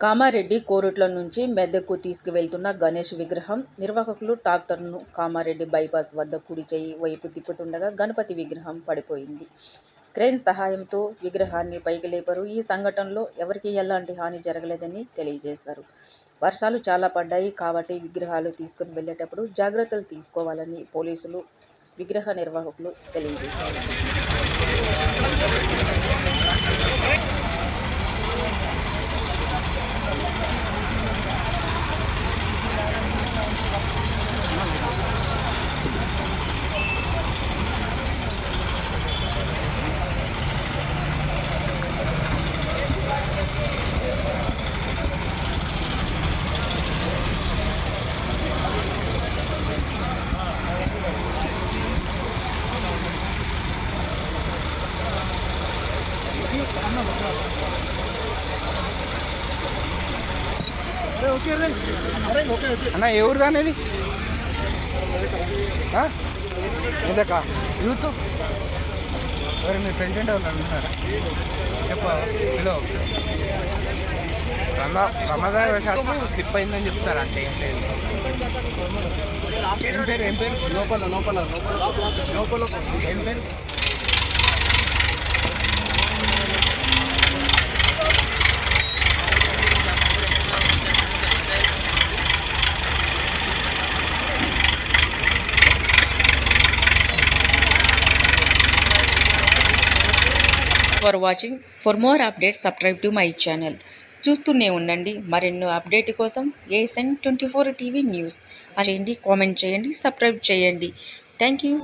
కామారెడ్డి కోరుట్ల నుంచి మెదక్కు తీసుకువెళ్తున్న గణేష్ విగ్రహం నిర్వాహకులు ట్రాక్టర్ను కామారెడ్డి బైపాస్ వద్ద కుడి చేయి వైపు తిప్పుతుండగా గణపతి విగ్రహం పడిపోయింది. క్రేన్ సహాయంతో విగ్రహాన్ని పైకి లేపారు. ఈ సంఘటనలో ఎవరికీ ఎలాంటి హాని జరగలేదని తెలియజేశారు. వర్షాలు చాలా పడ్డాయి కాబట్టి విగ్రహాలు తీసుకుని వెళ్లేటప్పుడు జాగ్రత్తలు తీసుకోవాలని పోలీసులు, విగ్రహ నిర్వాహకులు తెలియజేశారు. అన్న ఏ ఊరు అనేది ఇదక్క యూత్ ఎవరు మీ ప్రెసిడెంట్ వాళ్ళు అంటున్నారా చెప్ప హలో రమదాన్ స్లిప్ అయిందని చెప్తారా అంటే ఏం పేరు ఏం పేరు లోపల లోపల లోపల ఏం పేరు for watching. For more updates subscribe to my channel. చూస్తూనే ఉండండి మరెన్నో అప్డేట్ కోసం ASN24 టీవీ న్యూస్. చేయండి, కామెంట్ చేయండి, సబ్స్క్రైబ్ చేయండి. Thank you.